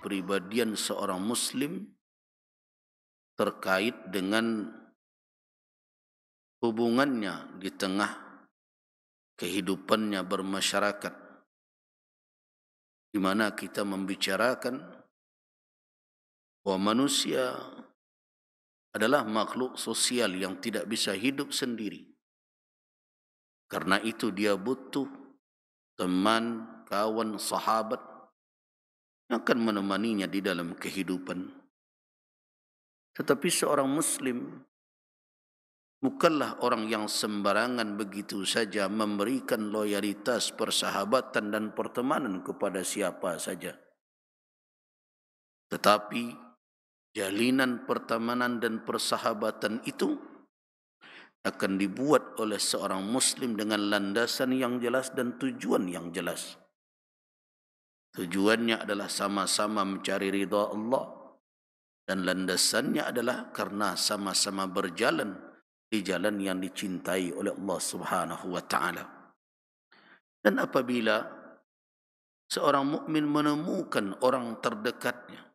kepribadian seorang Muslim terkait dengan hubungannya di tengah kehidupannya bermasyarakat, di mana kita membicarakan bahwa manusia adalah makhluk sosial yang tidak bisa hidup sendiri. Karena itu dia butuh teman, kawan, sahabat yang akan menemaninya di dalam kehidupan. Tetapi seorang Muslim bukanlah orang yang sembarangan begitu saja memberikan loyalitas, persahabatan dan pertemanan kepada siapa saja. Tetapi jalinan pertemanan dan persahabatan itu akan dibuat oleh seorang Muslim dengan landasan yang jelas dan tujuan yang jelas. Tujuannya adalah sama-sama mencari ridha Allah, dan landasannya adalah karena sama-sama berjalan di jalan yang dicintai oleh Allah Subhanahu wa taala. Dan apabila seorang mukmin menemukan orang terdekatnya,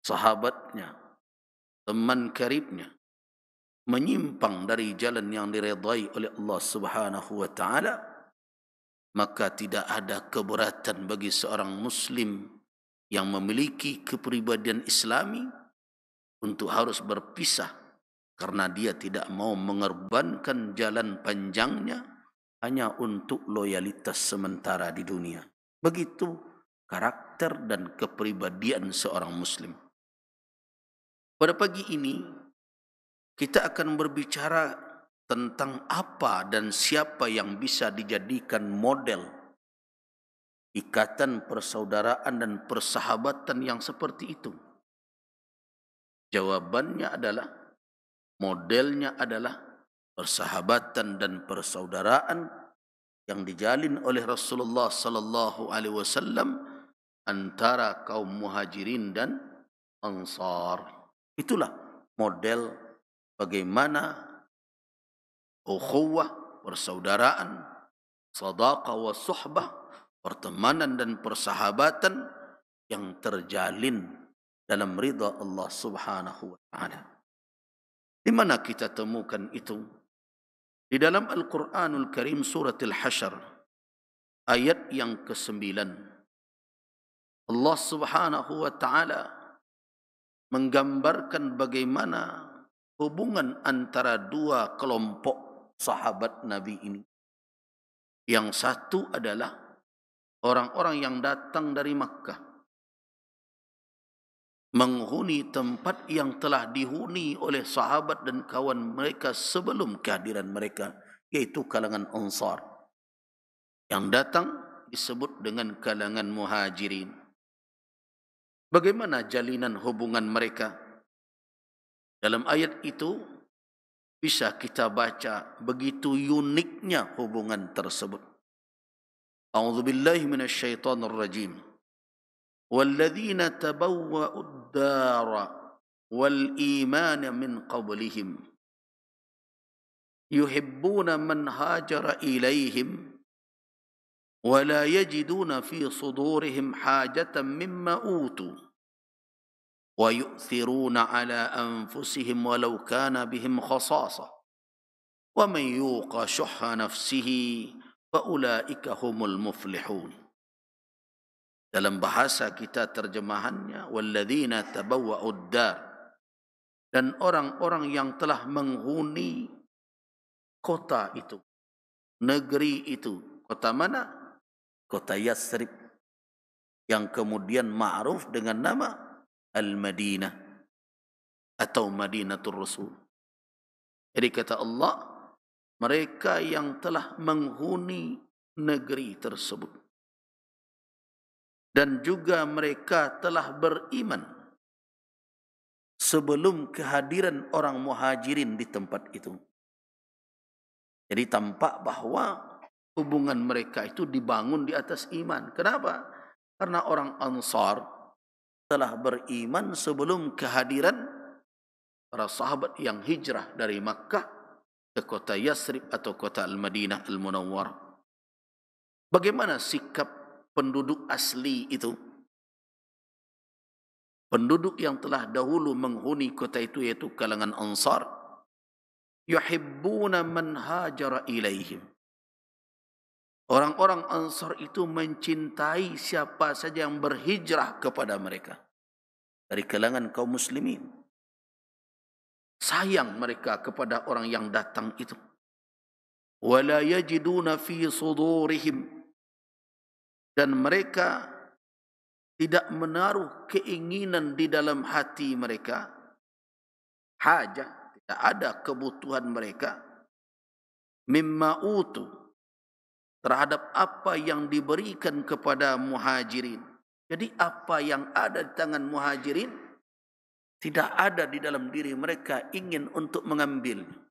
sahabatnya, teman karibnya menyimpang dari jalan yang diridai oleh Allah Subhanahu wa taala, maka tidak ada keberatan bagi seorang Muslim yang memiliki kepribadian Islami untuk harus berpisah karena dia tidak mau mengorbankan jalan panjangnya hanya untuk loyalitas sementara di dunia. Begitu karakter dan kepribadian seorang Muslim. Pada pagi ini kita akan berbicara tentang apa dan siapa yang bisa dijadikan model ikatan persaudaraan dan persahabatan yang seperti itu. Jawabannya adalah, modelnya adalah persahabatan dan persaudaraan yang dijalin oleh Rasulullah sallallahu alaihi wasallam antara kaum Muhajirin dan Ansar. Itulah model bagaimana ukhuwah, persaudaraan, sadaqah wa suhbah, pertemanan dan persahabatan yang terjalin dalam ridha Allah Subhanahu wa taala. Di mana kita temukan itu? Di dalam Al-Quranul Karim surat Al-Hasyr ayat yang ke-9. Allah Subhanahu wa taala menggambarkan bagaimana hubungan antara dua kelompok sahabat Nabi ini. Yang satu adalah orang-orang yang datang dari Makkah, menghuni tempat yang telah dihuni oleh sahabat dan kawan mereka sebelum kehadiran mereka, yaitu kalangan Ansar. Yang datang disebut dengan kalangan Muhajirin. Bagaimana jalinan hubungan mereka? Dalam ayat itu bisa kita baca begitu uniknya hubungan tersebut. A'udzubillahi minasyaitonir rajim. Walladzina tabawwa'ud dara wal iman min qablihim yuhibbuna man hajara ilaihim wa la yajiduna fi sudurihim hajatan mimma utu wa yu'thiruna ala anfusihim walau kana bihim khasasah wa man yuqa shuhha nafsihi fa ulaika humul muflihun. Dalam bahasa kita terjemahannya walladzina tabawwa'ud dar, dan orang-orang yang telah menghuni kota itu, negeri itu. Kota mana? Kota Yathrib, yang kemudian ma'ruf dengan nama Al-Madinah atau Madinatul Rasul. Jadi kata Allah, mereka yang telah menghuni negeri tersebut dan juga mereka telah beriman sebelum kehadiran orang Muhajirin di tempat itu. Jadi tampak bahawa hubungan mereka itu dibangun di atas iman. Kenapa? Karena orang Ansar telah beriman sebelum kehadiran para sahabat yang hijrah dari Makkah ke kota Yathrib atau kota Al-Madinah Al-Munawwarah. Bagaimana sikap penduduk asli itu? penduduk yang telah dahulu menghuni kota itu yaitu kalangan Ansar, yuhibbuna man hajara ilaihim. Orang-orang Ansar itu mencintai siapa saja yang berhijrah kepada mereka dari kalangan kaum muslimin. Sayang mereka kepada orang yang datang itu. Wala yajiduna fi sudurihim, dan mereka tidak menaruh keinginan di dalam hati mereka, hajah, tidak ada kebutuhan mereka, mimma utu, terhadap apa yang diberikan kepada muhajirin. Jadi apa yang ada di tangan muhajirin tidak ada di dalam diri mereka ingin untuk mengambilnya.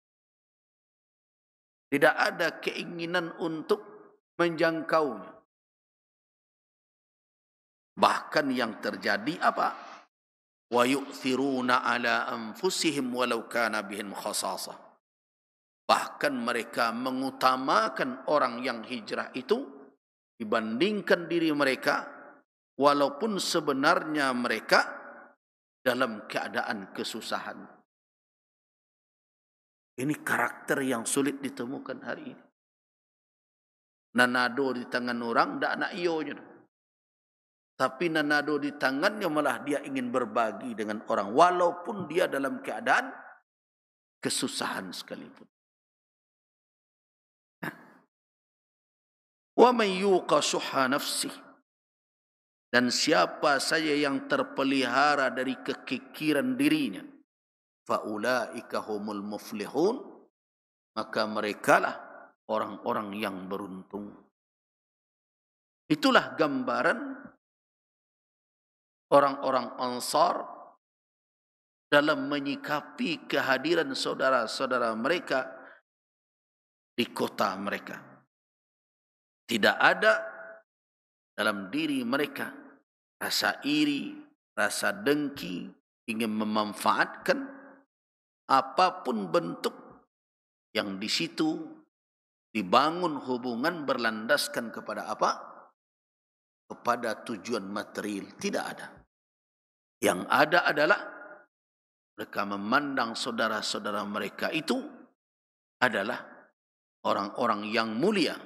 Tidak ada keinginan untuk menjangkaunya. Bahkan yang terjadi apa? Wa yu'thiruna ala anfusihim walau kana bihim khasasah. Bahkan mereka mengutamakan orang yang hijrah itu dibandingkan diri mereka, walaupun sebenarnya mereka dalam keadaan kesusahan. Ini karakter yang sulit ditemukan hari ini. Nanado di tangan orang, tak nak ionya. Tapi nanado di tangannya malah dia ingin berbagi dengan orang, walaupun dia dalam keadaan kesusahan sekalipun. Wa man yuqa shuhha nafsih, dan siapa saja yang terpelihara dari kekikiran dirinya, fa ulaika humul muflihun, maka merekalah orang-orang yang beruntung. Itulah gambaran orang-orang Ansar dalam menyikapi kehadiran saudara-saudara mereka di kota mereka. Tidak ada dalam diri mereka rasa iri, rasa dengki, ingin memanfaatkan apapun bentuk yang di situ dibangun hubungan berlandaskan kepada apa? Kepada tujuan material. Tidak ada. Yang ada adalah mereka memandang saudara-saudara mereka itu adalah orang-orang yang mulia.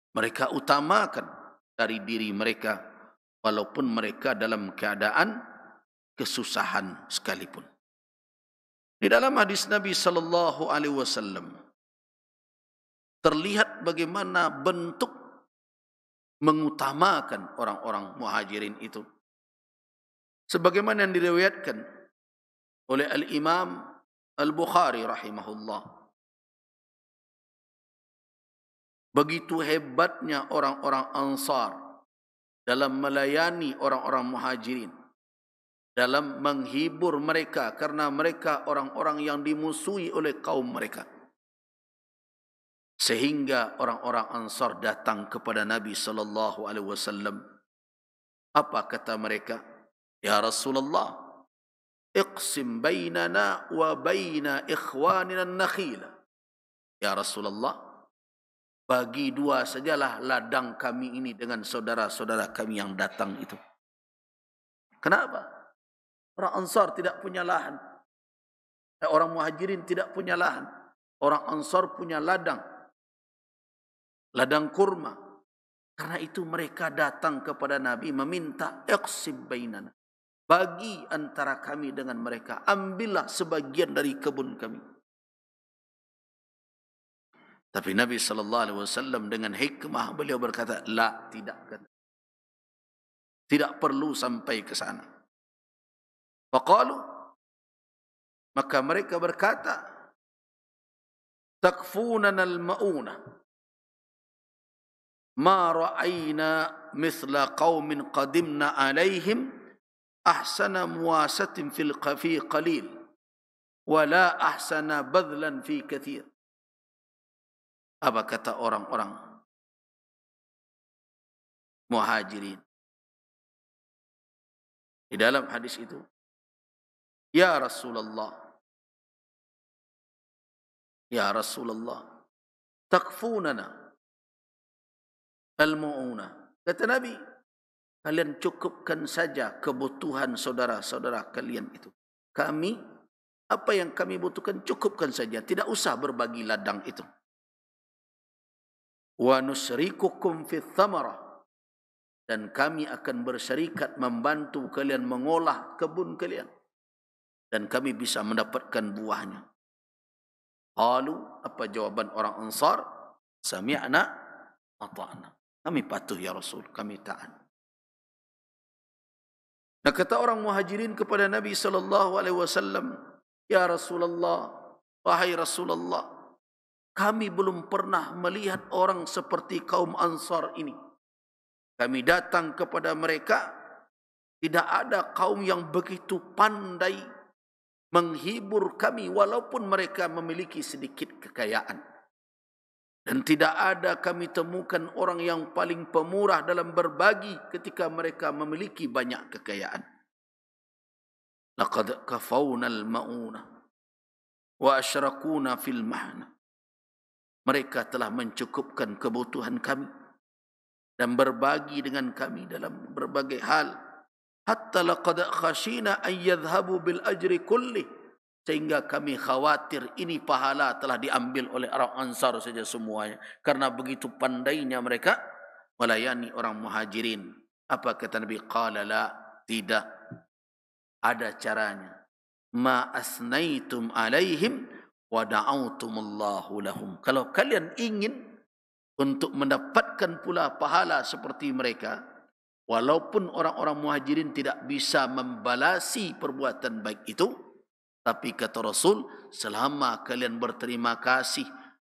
Mereka utamakan dari diri mereka walaupun mereka dalam keadaan kesusahan sekalipun. Di dalam hadis Nabi sallallahu alaihi wasallam terlihat bagaimana bentuk mengutamakan orang-orang muhajirin itu. Sebagaimana yang diriwayatkan oleh Al-Imam Al-Bukhari rahimahullah. Begitu hebatnya orang-orang Ansar dalam melayani orang-orang muhajirin, dalam menghibur mereka karena mereka orang-orang yang dimusuhi oleh kaum mereka. Sehingga orang-orang Ansar datang kepada Nabi sallallahu alaihi wasallam. Apa kata mereka? Ya Rasulullah, iqsim bainana wa baina ikhwanina an-nakhila. Ya Rasulullah, bagi dua sajalah ladang kami ini dengan saudara-saudara kami yang datang itu. Kenapa? Orang Ansar tidak punya lahan. Orang muhajirin tidak punya lahan. Orang Ansar punya ladang. Ladang kurma. Karena itu mereka datang kepada Nabi meminta iqsim bainana. Bagi antara kami dengan mereka. Ambillah sebagian dari kebun kami. Tapi Nabi SAW dengan hikmah beliau berkata, la, tidak. Tidak perlu sampai ke sana. Faqalu, maka mereka berkata, takfunana al-ma'una, ma ra'ayna mithla qawmin qadimna alaihim ahsana muwasatin fi qalil, wala ahsana badlan fi kathir. Apa kata orang-orang muhajirin di dalam hadis itu? Ya Rasulullah, ya Rasulullah, takfunana al-mu'una. Kata Nabi, kalian cukupkan saja kebutuhan saudara-saudara kalian itu. Kami, apa yang kami butuhkan cukupkan saja, tidak usah berbagi ladang itu. Wa nusrikukum fith thamarah, dan kami akan bersyarikat membantu kalian mengolah kebun kalian, dan kami bisa mendapatkan buahnya. Qalu, apa jawaban orang Ansar? Sami'na ata'na. Kami patuh ya Rasul, kami taat. Nah, kata orang Muhajirin kepada Nabi SAW, ya Rasulullah, wahai Rasulullah, kami belum pernah melihat orang seperti kaum Ansar ini. Kami datang kepada mereka, tidak ada kaum yang begitu pandai menghibur kami walaupun mereka memiliki sedikit kekayaan. Dan tidak ada kami temukan orang yang paling pemurah dalam berbagi ketika mereka memiliki banyak kekayaan. Laqad kafawna al-ma'una wa asyrakuna fil mahna. Mereka telah mencukupkan kebutuhan kami dan berbagi dengan kami dalam berbagai hal. Hatta laqad khashina an yadhhabu bil ajri kulli, sehingga kami khawatir ini pahala telah diambil oleh orang Ansar saja semuanya, karena begitu pandainya mereka melayani orang Muhajirin. Apa kata Nabi? Qala la, tidak, ada caranya. Ma asnaitum alaihim wa da'autumullahu lahum. Kalau kalian ingin untuk mendapatkan pula pahala seperti mereka, walaupun orang-orang Muhajirin tidak bisa membalasi perbuatan baik itu, tapi kata Rasul, selama kalian berterima kasih,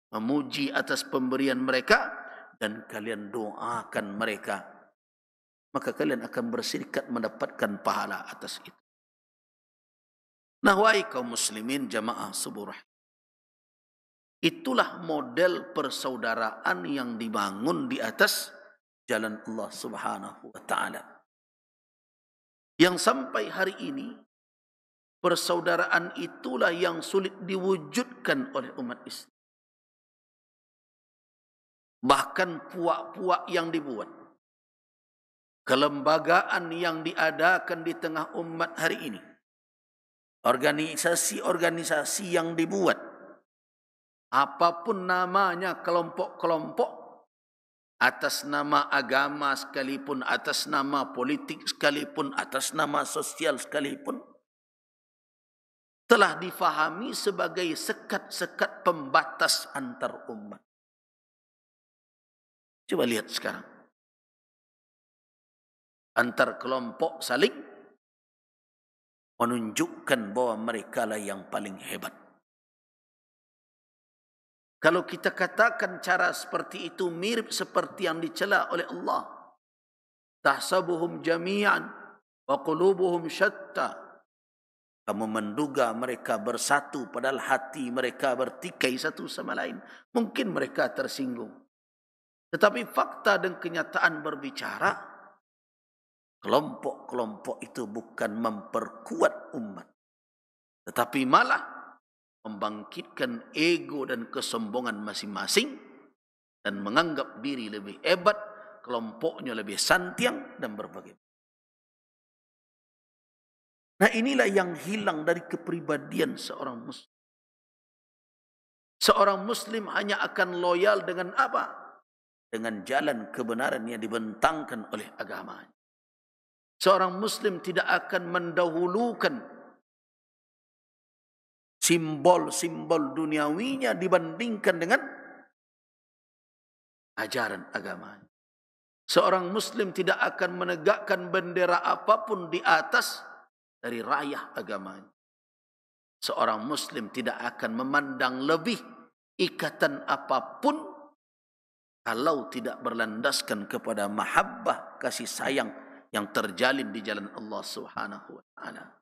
memuji atas pemberian mereka, dan kalian doakan mereka, maka kalian akan berserikat mendapatkan pahala atas itu. Nah, wahai kaum muslimin jamaah subuh rahim, itulah model persaudaraan yang dibangun di atas jalan Allah Subhanahu wa taala. Yang sampai hari ini persaudaraan itulah yang sulit diwujudkan oleh umat Islam. Bahkan puak-puak yang dibuat, kelembagaan yang diadakan di tengah umat hari ini, organisasi-organisasi yang dibuat, apapun namanya, kelompok-kelompok, atas nama agama sekalipun, atas nama politik sekalipun, atas nama sosial sekalipun, telah difahami sebagai sekat-sekat pembatas antar umat. Coba lihat sekarang. Antar kelompok saling menunjukkan bahwa mereka lah yang paling hebat. Kalau kita katakan cara seperti itu mirip seperti yang dicela oleh Allah. Tahsabuhum jami'an wa qulubuhum syatta. Kamu menduga mereka bersatu padahal hati mereka bertikai satu sama lain. Mungkin mereka tersinggung. Tetapi fakta dan kenyataan berbicara, kelompok-kelompok itu bukan memperkuat umat, tetapi malah membangkitkan ego dan kesombongan masing-masing dan menganggap diri lebih hebat, kelompoknya lebih santiang dan berbagai. Nah, inilah yang hilang dari kepribadian seorang muslim. Seorang muslim hanya akan loyal dengan apa? Dengan jalan kebenaran yang dibentangkan oleh agamanya. Seorang muslim tidak akan mendahulukan simbol-simbol duniawinya dibandingkan dengan ajaran agamanya. Seorang muslim tidak akan menegakkan bendera apapun di atas dari rayah agamanya. Seorang muslim tidak akan memandang lebih ikatan apapun kalau tidak berlandaskan kepada mahabbah, kasih sayang yang terjalin di jalan Allah Subhanahu wa taala.